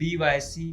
BYC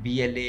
BLA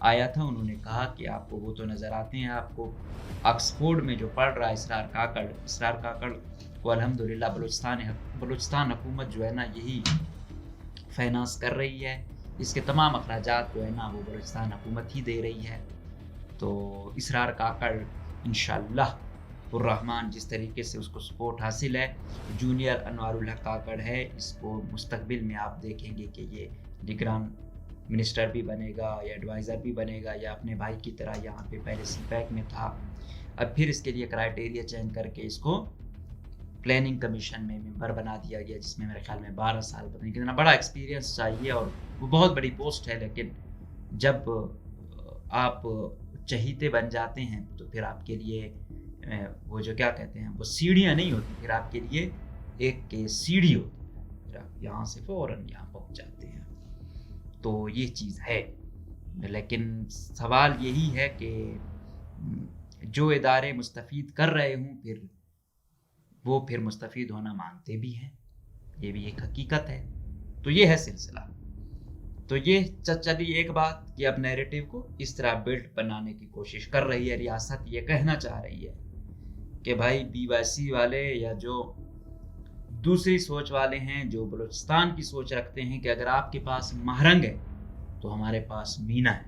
آیا تھا، انہوں نے کہا کہ آپ کو وہ تو نظر آتے ہیں، آپ کو آکسفورڈ میں جو پڑھ رہا ہے اسرار کاکڑ کو الحمدللہ بلوچستان حکومت جو ہے نا یہی فائنانس کر رہی ہے، اس کے تمام اخراجات جو ہے نا وہ بلوچستان حکومت ہی دے رہی ہے۔ تو اسرار کاکڑ انشاءاللہ الرحمن جس طریقے سے اس کو سپورٹ حاصل ہے، جونیئر انوار الحق کاکڑ ہے، اس کو مستقبل میں آپ دیکھیں گے کہ یہ نگران منسٹر بھی بنے گا یا ایڈوائزر بھی بنے گا، یا اپنے بھائی کی طرح یہاں پہ پہلے سی پیک میں تھا، اب پھر اس کے لیے کرائٹیریا چینج کر کے اس کو پلاننگ کمیشن میں ممبر بنا دیا گیا، جس میں میرے خیال میں 12 سال پتہ نہیں کتنا بڑا ایکسپیرینس چاہیے، اور وہ بہت بڑی پوسٹ ہے، لیکن جب آپ چہیتے بن جاتے ہیں تو پھر آپ کے لیے وہ جو کیا کہتے ہیں وہ سیڑھیاں نہیں ہوتی، پھر آپ کے لیے ایک سیڑھی ہوتی ہے، پھر آپ یہاں سے فوراً یہاں پہنچ جاتے ہیں۔ تو یہ چیز ہے، لیکن سوال یہی ہے کہ جو ادارے مستفید کر رہے ہوں پھر مستفید ہونا مانگتے بھی ہیں، یہ بھی ایک حقیقت ہے۔ تو یہ ہے سلسلہ۔ تو یہ چلی ایک بات کہ اب نیریٹو کو اس طرح بلڈ بنانے کی کوشش کر رہی ہے ریاست، یہ کہنا چاہ رہی ہے کہ بھائی بی وائی سی والے یا جو دوسری سوچ والے ہیں، جو بلوچستان کی سوچ رکھتے ہیں کہ اگر آپ کے پاس مہرنگ ہے تو ہمارے پاس مینا ہے،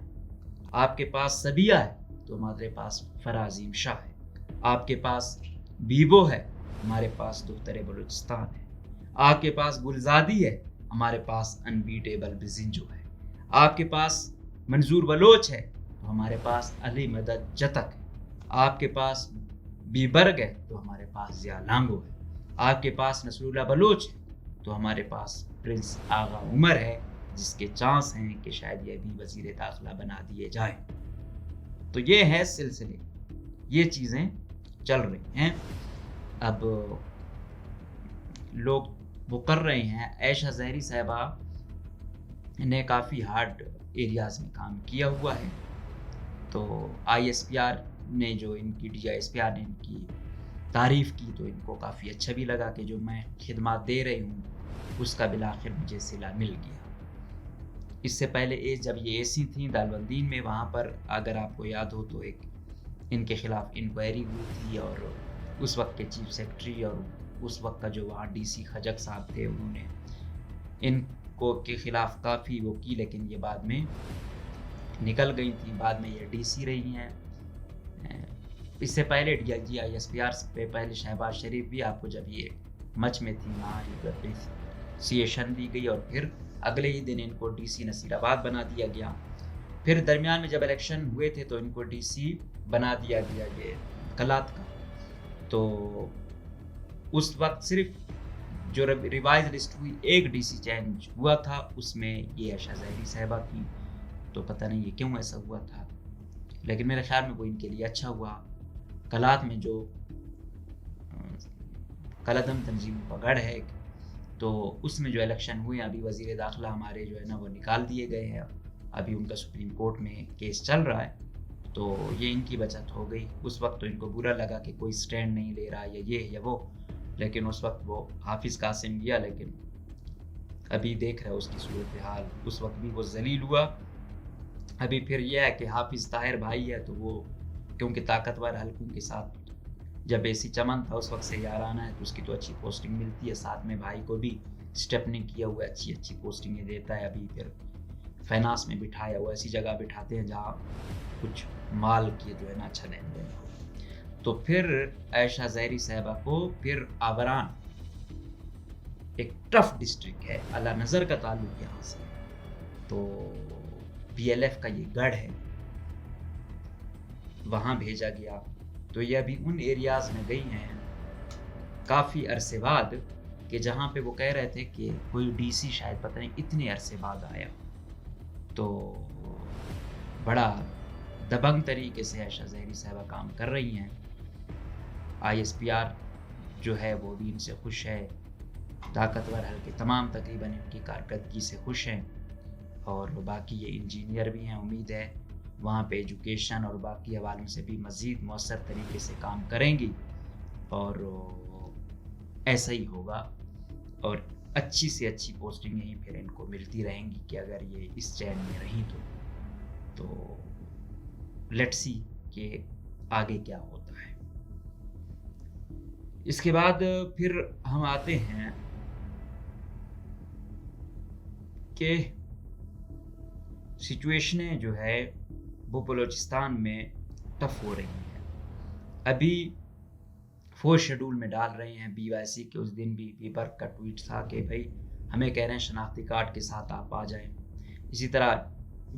آپ کے پاس سبیہ ہے تو ہمارے پاس فرازیم شاہ ہے، آپ کے پاس بیبو ہے ہمارے پاس دختر بلوچستان ہے، آپ کے پاس گلزادی ہے ہمارے پاس انبیٹیبل بزنجو ہے، آپ کے پاس منظور بلوچ ہے تو ہمارے پاس علی مدد جتک ہے، آپ کے پاس بیبرگ ہے تو ہمارے پاس ضیاء لانگو ہے، آپ کے پاس نصر اللہ بلوچ ہے تو ہمارے پاس پرنس آغا عمر ہے، جس کے چانس ہیں کہ شاید یہ بھی وزیر داخلہ بنا دیے جائیں۔ تو یہ ہے سلسلے، یہ چیزیں چل رہی ہیں۔ اب لوگ وہ کر رہے ہیں، عائشہ زہری صاحبہ نے کافی ہارڈ ایریاز میں کام کیا ہوا ہے، تو آئی ایس پی آر نے جو ان کی D I S P are نے ان کی تعریف کی تو ان کو کافی اچھا بھی لگا کہ جو میں خدمات دے رہی ہوں اس کا بالآخر مجھے صلہ مل گیا۔ اس سے پہلے جب یہ اے سی تھیں دالبندین میں، وہاں پر اگر آپ کو یاد ہو تو ایک ان کے خلاف انکوائری ہوئی تھی، اور اس وقت کے چیف سیکرٹری اور اس وقت کا جو وہاں ڈی سی خجک صاحب تھے، انہوں نے ان کو کے خلاف کافی وہ کی، لیکن یہ بعد میں نکل گئی تھی، بعد میں یہ ڈی سی رہی ہیں۔ اس سے پہلے D I G I S P R پہ پہلے شہباز شریف بھی آپ کو جب یہ مچ میں تھی وہاں اپریسیشن دی گئی، اور پھر اگلے ہی دن ان کو ڈی سی نصیر آباد بنا دیا گیا۔ پھر درمیان میں جب الیکشن ہوئے تھے تو ان کو ڈی سی بنا دیا گیا یہ کلات کا، تو اس وقت صرف جو ریوائز لسٹ ہوئی ایک ڈی سی چینج ہوا تھا، اس میں یہ عائشہ زہری صاحبہ تھی، تو پتہ نہیں یہ کیوں ایسا ہوا تھا، لیکن میرے خیال میں وہ ان کے لیے اچھا ہوا۔ کلات میں جو کلدم تنظیم کا گڑھ ہے تو اس میں جو الیکشن ہوئے، ابھی وزیر داخلہ ہمارے جو ہے نا وہ نکال دیے گئے ہیں، ابھی ان کا سپریم کورٹ میں کیس چل رہا ہے، تو یہ ان کی بچت ہو گئی۔ اس وقت تو ان کو برا لگا کہ کوئی سٹینڈ نہیں لے رہا یا یہ یا وہ، لیکن اس وقت وہ حافظ قاسم گیا، لیکن ابھی دیکھ رہے اس کی صورتحال، اس وقت بھی وہ ذلیل ہوا۔ ابھی پھر یہ ہے کہ حافظ طاہر بھائی ہے تو وہ کیونکہ طاقتور حلقوں کے ساتھ جب اے سی چمن تھا اس وقت سے یارانہ ہے تو اس کی تو اچھی پوسٹنگ ملتی ہے، ساتھ میں بھائی کو بھی اسٹیپنگ کیا ہوا ہے، اچھی پوسٹنگیں دیتا ہے، ابھی پھر فائنانس میں بٹھایا ہوا، ایسی جگہ بٹھاتے ہیں جہاں کچھ مال کی جو ہے نا اچھا لین دین ہو۔ تو پھر عائشہ زہری صاحبہ کو پھر آوران ایک ٹف ڈسٹرکٹ ہے، اعلیٰ نظر کا تعلق یہاں سے، تو پی ایل ایف کا یہ گڑھ ہے، وہاں بھیجا گیا۔ تو یہ ابھی ان ایریاز میں گئی ہیں کافی عرصے بعد، کہ جہاں پہ وہ کہہ رہے تھے کہ کوئی ڈی سی شاید پتہ نہیں اتنے عرصے بعد آیا، تو بڑا دبنگ طریقے سے عائشہ زہری صاحبہ کام کر رہی ہیں۔ آئی ایس پی آر جو ہے وہ بھی ان سے خوش ہے، طاقتور حلقے تمام تقریباً ان کی کارکردگی سے خوش ہیں، اور باقی یہ انجینئر بھی ہیں، امید ہے وہاں پہ ایجوکیشن اور باقی حوالوں سے بھی مزید مؤثر طریقے سے کام کریں گی، اور ایسا ہی ہوگا، اور اچھی سے اچھی پوسٹنگیں ہی پھر ان کو ملتی رہیں گی کہ اگر یہ اس چین میں رہیں تو۔ تو لیٹس سی کہ آگے کیا ہوتا ہے. اس کے بعد پھر ہم آتے ہیں کہ سچویشنیں جو ہے وہ بلوچستان میں ٹف ہو رہی ہیں. ابھی 4 شیڈول میں ڈال رہے ہیں BYC کے. اس دن بھی بیبر کا ٹویٹ تھا کہ بھائی ہمیں کہہ رہے ہیں شناختی کارڈ کے ساتھ آپ آ جائیں. اسی طرح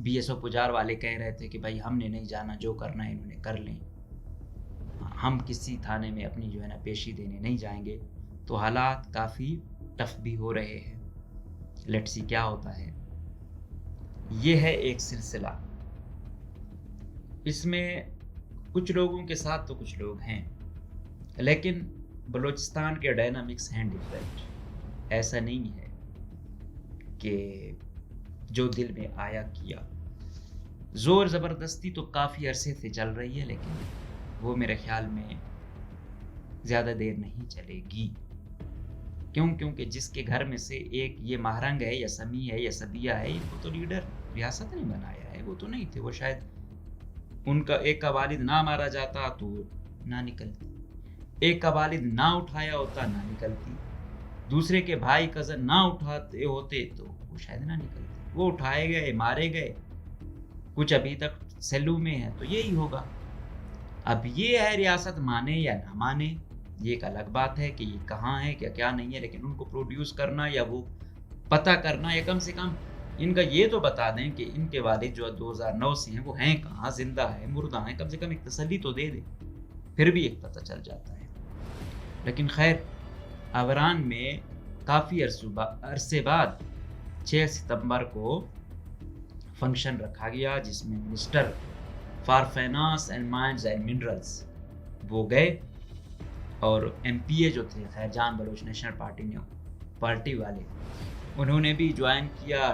BSO پجار والے کہہ رہے تھے کہ بھائی ہم نے نہیں جانا، جو کرنا ہے انہوں نے کر لیں، ہم کسی تھانے میں اپنی جو ہے نا پیشی دینے نہیں جائیں گے. تو حالات کافی ٹف بھی ہو رہے ہیں. لیٹس سی کیا ہوتا ہے. یہ ہے ایک سلسلہ. اس میں کچھ لوگوں کے ساتھ تو کچھ لوگ ہیں، لیکن بلوچستان کے ڈائنامکس ہیں ڈیفرنٹ. ایسا نہیں ہے کہ جو دل میں آیا کیا. زور زبردستی تو کافی عرصے سے چل رہی ہے، لیکن وہ میرے خیال میں زیادہ دیر نہیں چلے گی. کیونکہ جس کے گھر میں سے ایک یہ مہرنگ ہے یا سمی ہے یا سبیہ ہے، ان کو تو لیڈر ریاست نے بنایا ہے. وہ تو نہیں تھے. وہ شاید ان کا ایک کا والد نہ مارا جاتا تو نہ نکلتی، ایک کا والد نہ اٹھایا ہوتا نہ نکلتی، دوسرے کے بھائی کزن نہ اٹھاتے ہوتے تو وہ شاید نہ نکلتی. وہ اٹھائے گئے، مارے گئے، کچھ ابھی تک سیلو میں ہے. تو یہی ہوگا. اب یہ ہے ریاست مانے یا نہ مانے، یہ ایک الگ بات ہے کہ یہ کہاں ہے کیا نہیں ہے. لیکن ان کو پروڈیوس کرنا یا وہ پتہ کرنا، یا کم سے کم ان کا یہ تو بتا دیں کہ ان کے والد جو 2009 سے ہیں وہ ہیں کہاں، زندہ ہیں مردہ ہیں. کم سے کم ایک تسلی تو دے دیں، پھر بھی ایک پتہ چل جاتا ہے. لیکن خیر، آوران میں کافی عرصے بعد 6 ستمبر کو فنکشن رکھا گیا، جس میں minister for finance and mines and minerals وہ گئے، اور MPA جو تھے خیر جان بلوچ نیشنل پارٹی والے، انہوں نے بھی جوائن کیا.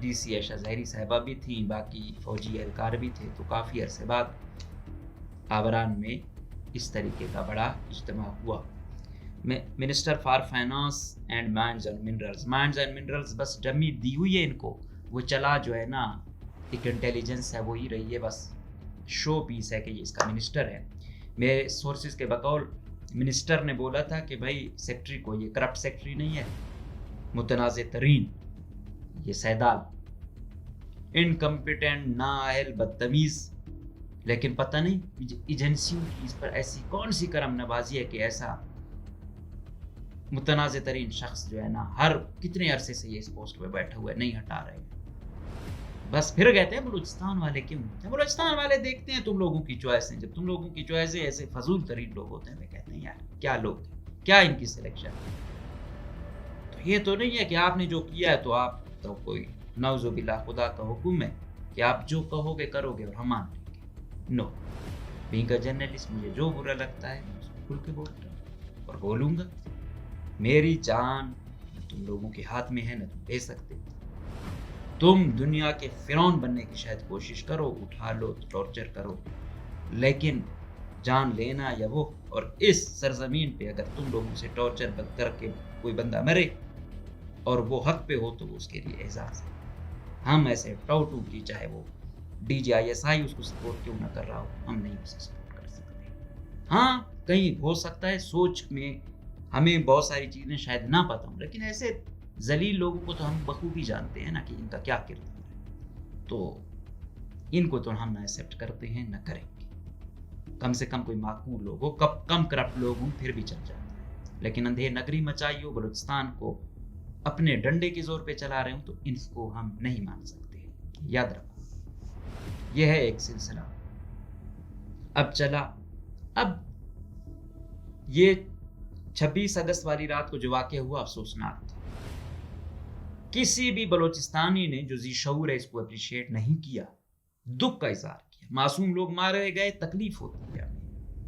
DC عائشہ ظاہری صاحبہ بھی تھیں، باقی فوجی اہلکار بھی تھے. تو کافی عرصے بعد آوران میں اس طریقے کا بڑا اجتماع ہوا. Minister for finance and mines and minerals بس ڈمی دی ہوئی ہے ان کو. وہ چلا جو ہے نا ایک انٹیلیجنس ہے، وہی رہی ہے، بس شو پیس ہے کہ یہ اس کا منسٹر ہے. میرے سورسز کے بقول منسٹر نے بولا تھا کہ بھائی سیکٹری کو، یہ کرپٹ سیکٹری نہیں ہے، متنازع ترین، یہ سیدال، انکمپیٹنٹ، نااہل، بدتمیز. لیکن پتہ نہیں ایجنسیوں کی اس پر ایسی کون سی کرم نوازی ہے کہ ایسا متنازع ترین شخص جو ہے نا ہر کتنے عرصے سے یہ اس پوسٹ پہ بیٹھا ہوا ہے، نہیں ہٹا رہے. بس پھر کہتے ہیں بلوچستان والے کیوں ہوتے ہیں. بلوچستان والے دیکھتے ہیں تم لوگوں کی چوائسیں، جب تم لوگوں کی چوائسیں ایسے فضول ترین لوگ ہوتے ہیں، کہتے ہیں یار کیا لوگ ہیں، کیا ان کی سلیکشن ہے. تو یہ تو نہیں ہے کہ آپ نے جو کیا ہے تو آپ تو کوئی نعوذ باللہ خدا کا حکم ہے کہ آپ جو کہو گے کرو گے اور ہم مان لیں گے. نو، بینگ اے جرنلسٹ مجھے جو برا لگتا ہے میں اس کو کھل کے بولتا ہوں اور بولوں گا. میری جان تم لوگوں کے ہاتھ میں ہے، نہ تم دے سکتے. تم دنیا کے فرعون بننے کی شاید کوشش کرو، اٹھا لو، ٹارچر کرو، لیکن جان لینا یا وہ، اور اس سرزمین پہ اگر تم لوگوں سے ٹارچر کر کے کوئی بندہ مرے اور وہ حق پہ ہو تو وہ اس کے لیے اعزاز ہے. ہم ایسے ٹاؤٹو کی، چاہے وہ DGISI اس کو سپورٹ کیوں نہ کر رہا ہو، ہم نہیں اسے سپورٹ کر سکتے. ہاں کہیں ہو سکتا ہے سوچ میں ہمیں بہت ساری چیزیں شاید نہ پتہ ہوں، لیکن ایسے ذلیل لوگوں کو تو ہم بخوبی جانتے ہیں نا کہ ان کا کیا کردار ہے. تو ان کو تو ہم نہ ایکسیپٹ کرتے ہیں، نہ کریں گے. کم سے کم کوئی معقول لوگ ہو، کم کرپٹ لوگ ہوں پھر بھی چل جاتا ہے. لیکن اندھیر نگری مچائی ہو، بلوچستان کو اپنے ڈنڈے کے زور پہ چلا رہے ہوں، تو ان کو ہم نہیں مان سکتے. یاد رکھو، یہ ہے ایک سلسلہ. اب چلا، اب یہ 26 اگست والی رات کو جو واقعہ ہوا افسوسناک تھا. کسی بھی بلوچستانی نے جو ذی شعور ہے اس کو اپریشیٹ نہیں کیا، دکھ کا اظہار کیا. معصوم لوگ مارے گئے، تکلیف ہوتی ہے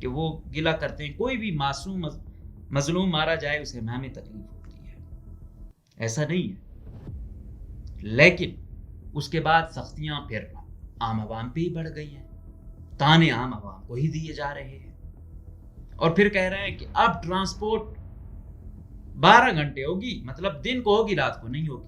کہ وہ گلہ کرتے ہیں. کوئی بھی معصوم مظلوم مارا جائے اسے ہمیں تکلیف ہوتی ہے، ایسا نہیں ہے. لیکن اس کے بعد سختیاں پھر عام عوام پہ ہی بڑھ گئی ہیں. تانے عام عوام کو ہی دیے جا رہے ہیں، اور پھر کہہ رہے ہیں کہ اب ٹرانسپورٹ 12 گھنٹے ہوگی، مطلب دن کو ہوگی رات کو نہیں ہوگی.